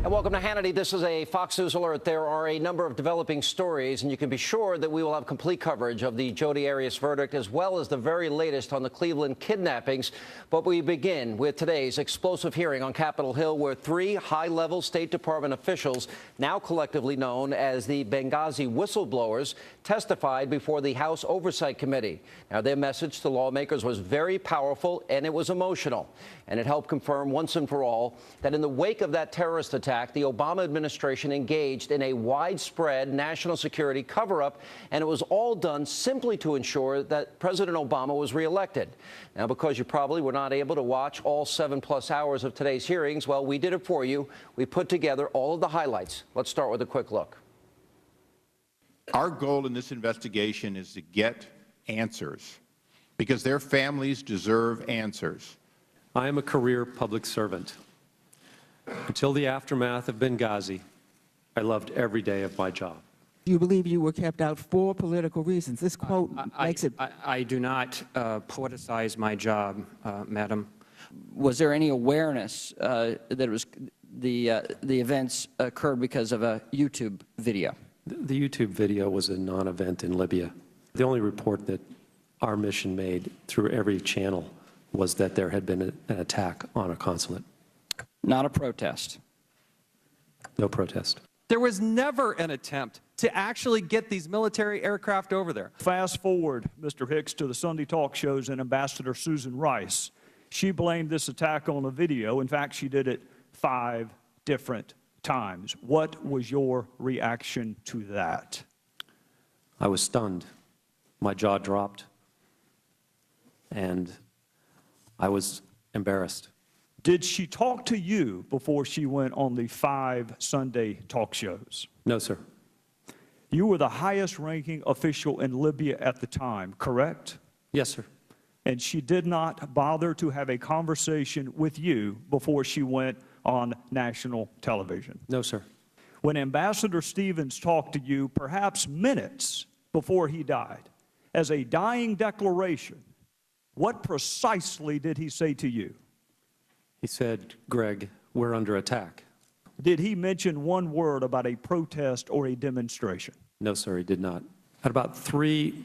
And welcome to Hannity. This is a Fox News alert. There are a number of developing stories, and you can be sure that we will have complete coverage of the Jodi Arias verdict, as well as the very latest on the Cleveland kidnappings. But we begin with today's explosive hearing on Capitol Hill, where three high-level State Department officials, now collectively known as the Benghazi whistleblowers, testified before the House Oversight Committee. Now, their message to lawmakers was very powerful, and it was emotional. And it helped confirm once and for all that in the wake of that terrorist attack, the Obama administration engaged in a widespread national security cover-up, and it was all done simply to ensure that President Obama was reelected. Now, because you probably were not able to watch all 7+ hours of today's hearings, well, we did it for you. We put together all of the highlights. Let's start with a quick look. Our goal in this investigation is to get answers, because their families deserve answers. I am a career public servant. Until the aftermath of Benghazi, I loved every day of my job. Do you believe you were kept out for political reasons? This quote makes it... I do not politicize my job, Madam. Was there any awareness that it was the events occurred because of a YouTube video? The YouTube video was a non-event in Libya. The only report that our mission made through every channel was that there had been an attack on a consulate. Not a protest. No protest. There was never an attempt to actually get these military aircraft over there. Fast forward, Mr. Hicks, to the Sunday talk shows and Ambassador Susan Rice. She blamed this attack on a video. In fact, she did it 5 different times. What was your reaction to that? I was stunned. My jaw dropped, and I was embarrassed. Did she talk to you before she went on the 5 Sunday talk shows? No, sir. You were the highest-ranking official in Libya at the time, correct? Yes, sir. And she did not bother to have a conversation with you before she went on national television? No, sir. When Ambassador Stevens talked to you, perhaps minutes before he died, as a dying declaration, what precisely did he say to you? He said, Greg, we're under attack. Did he mention one word about a protest or a demonstration? No, sir, he did not. At about 3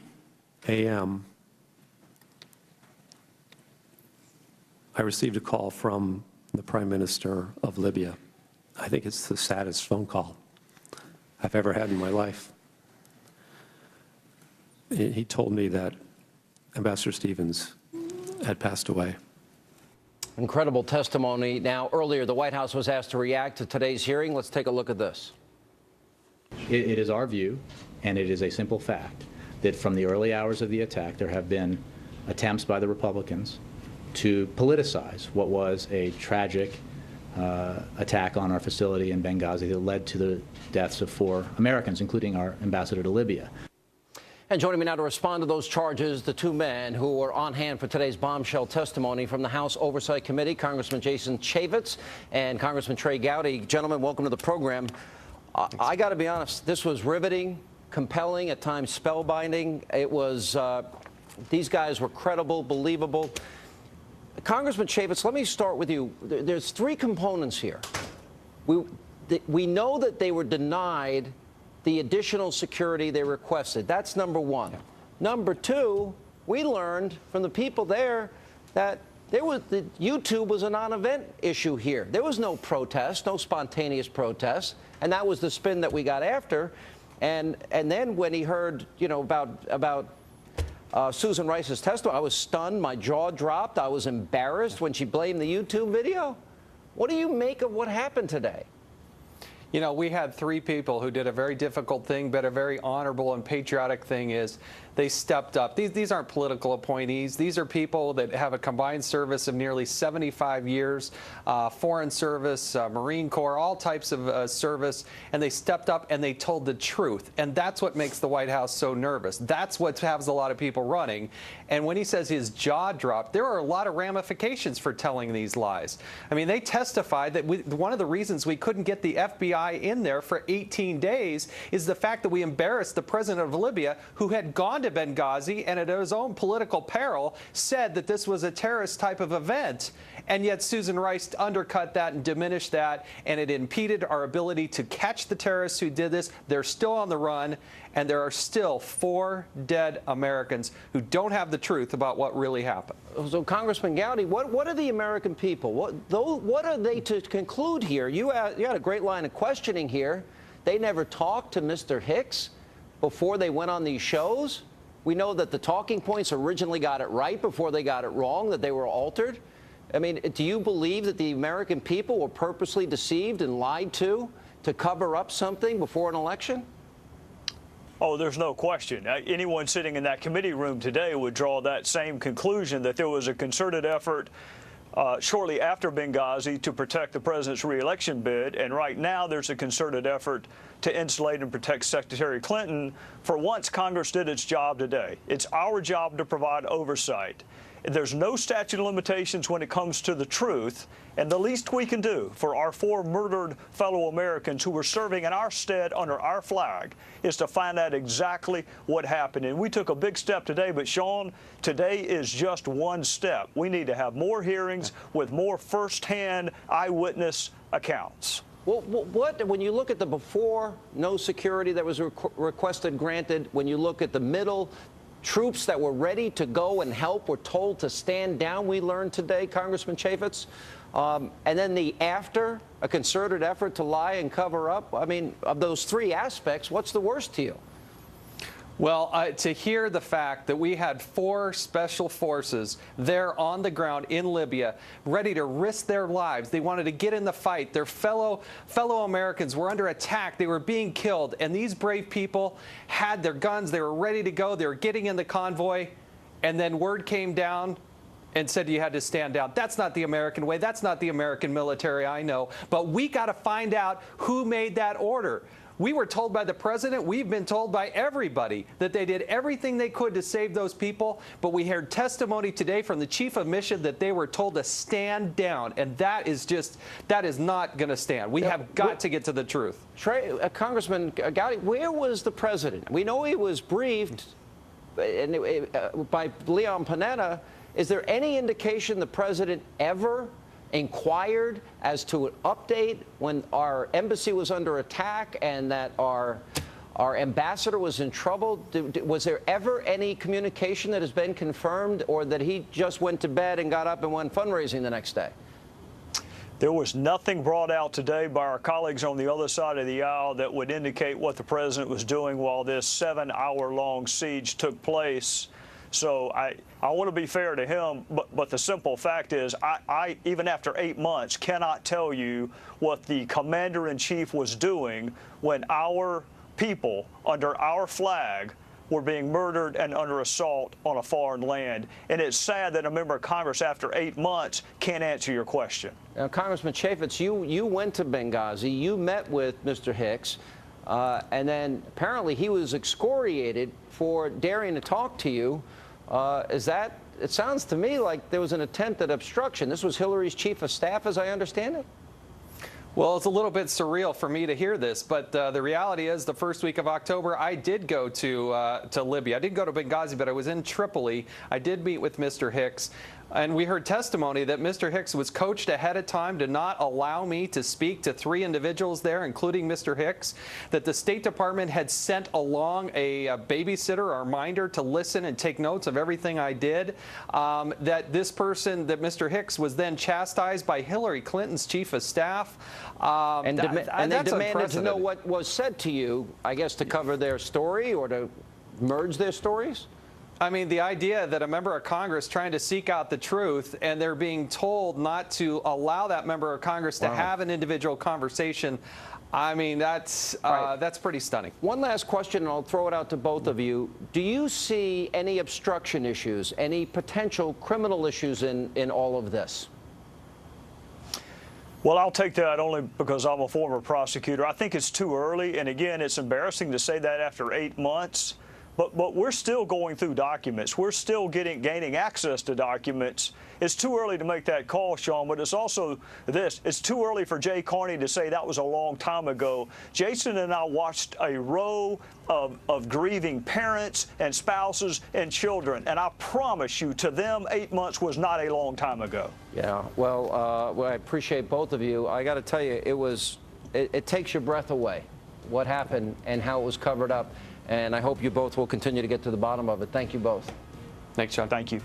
a.m., I received a call from the Prime Minister of Libya. I think it's the saddest phone call I've ever had in my life. He told me that Ambassador Stevens had passed away. Incredible testimony. Now, earlier, the White House was asked to react to today's hearing. Let's take a look at this. It is our view, and it is a simple fact, that from the early hours of the attack, there have been attempts by the Republicans to politicize what was a tragic attack on our facility in Benghazi that led to the deaths of 4 Americans, including our ambassador to Libya. And joining me now to respond to those charges, the 2 men who are on hand for today's bombshell testimony from the House Oversight Committee, Congressman Jason Chaffetz and Congressman Trey Gowdy. Gentlemen, welcome to the program. I got to be honest, this was riveting, compelling, at times spellbinding. It was, these guys were credible, believable. Congressman Chaffetz, let me start with you. There's 3 components here. We know that they were denied the additional security they requested. That's number 1. Yeah. Number 2, we learned from the people there that YouTube was a non-event issue here. There was no protest, no spontaneous protest, and that was the spin that we got after. And then when he heard, you know, about Susan Rice's testimony, I was stunned. My jaw dropped. I was embarrassed when she blamed the YouTube video. What do you make of what happened today? You know, we had 3 people who did a very difficult thing, but a very honorable and patriotic thing is they stepped up. These aren't political appointees. These are people that have a combined service of nearly 75 years, Foreign Service, Marine Corps, all types of service, and they stepped up and they told the truth. And that's what makes the White House so nervous. That's what has a lot of people running. And when he says his jaw dropped, there are a lot of ramifications for telling these lies. I mean, they testified that one of the reasons we couldn't get the FBI FBI in there for 18 days is the fact that we embarrassed the president of Libya, who had gone to Benghazi and at his own political peril said that this was a terrorist type of event. And yet Susan Rice undercut that and diminished that, and it impeded our ability to catch the terrorists who did this. They're still on the run, and there are still 4 dead Americans who don't have the truth about what really happened. So, Congressman Gowdy, what are the American people? What are they to conclude here? You had a great line of questioning here. They never talked to Mr. Hicks before they went on these shows. We know that the talking points originally got it right before they got it wrong, that they were altered. I mean, do you believe that the American people were purposely deceived and lied to cover up something before an election? Oh, there's no question. Anyone sitting in that committee room today would draw that same conclusion, that there was a concerted effort shortly after Benghazi to protect the president's reelection bid, and right now there's a concerted effort to insulate and protect Secretary Clinton. For once, Congress did its job today. It's our job to provide oversight. There's no statute of limitations when it comes to the truth, and the least we can do for our 4 murdered fellow Americans who were serving in our stead under our flag is to find out exactly what happened. And we took a big step today, but Sean, today is just one step. We need to have more hearings with more firsthand eyewitness accounts. Well, when you look at the before, no security that was requested, granted, when you look at the middle, troops that were ready to go and help were told to stand down, we learned today, Congressman Chaffetz. And then the after, a concerted effort to lie and cover up. I mean, of those 3 aspects, what's the worst to you? Well, to hear the fact that we had 4 special forces there on the ground in Libya, ready to risk their lives. They wanted to get in the fight. Their fellow Americans were under attack. They were being killed. And these brave people had their guns. They were ready to go. They were getting in the convoy. And then word came down and said you had to stand down. That's not the American way. That's not the American military, I know. But we got to find out who made that order. We were told by the president, we've been told by everybody that they did everything they could to save those people, but we heard testimony today from the chief of mission that they were told to stand down, and that is not going to stand. We have got to get to the truth. Congressman Gowdy, where was the president? We know he was briefed by Leon Panetta. Is there any indication the president ever inquired as to an update when our embassy was under attack and that our ambassador was in trouble? Was there ever any communication that has been confirmed, or that he just went to bed and got up and went fundraising the next day? There was nothing brought out today by our colleagues on the other side of the aisle that would indicate what the president was doing while this 7-hour-long siege took place. So I want to be fair to him, but the simple fact is I, even after 8 months, cannot tell you what the commander-in-chief was doing when our people under our flag were being murdered and under assault on a foreign land. And it's sad that a member of Congress, after 8 months, can't answer your question. Now, Congressman Chaffetz, you went to Benghazi. You met with Mr. Hicks. And then apparently he was excoriated for daring to talk to you. It sounds to me like there was an attempt at obstruction. This was Hillary's chief of staff, as I understand it? Well, it's a little bit surreal for me to hear this, but the reality is the first week of October, I did go to Libya. I didn't go to Benghazi, but I was in Tripoli. I did meet with Mr. Hicks. And we heard testimony that Mr. Hicks was coached ahead of time to not allow me to speak to 3 individuals there, including Mr. Hicks, that the State Department had sent along a babysitter or reminder to listen and take notes of everything I did, that this person, that Mr. Hicks, was then chastised by Hillary Clinton's chief of staff. And they demanded to know what was said to you, I guess, to cover their story or to merge their stories? I mean, the idea that a member of Congress trying to seek out the truth and they're being told not to allow that member of Congress to have an individual conversation, I mean, that's pretty stunning. One last question, and I'll throw it out to both of you. Do you see any obstruction issues, any potential criminal issues in all of this? Well, I'll take that only because I'm a former prosecutor. I think it's too early, and again, it's embarrassing to say that after 8 months. But we're still going through documents. We're still gaining access to documents. It's too early to make that call, Sean, but it's also this. It's too early for Jay Carney to say that was a long time ago. Jason and I watched a row of grieving parents and spouses and children, and I promise you, to them, 8 months was not a long time ago. Yeah, well, I appreciate both of you. I got to tell you, it takes your breath away, what happened and how it was covered up. And I hope you both will continue to get to the bottom of it. Thank you both. Thanks, John. Thank you.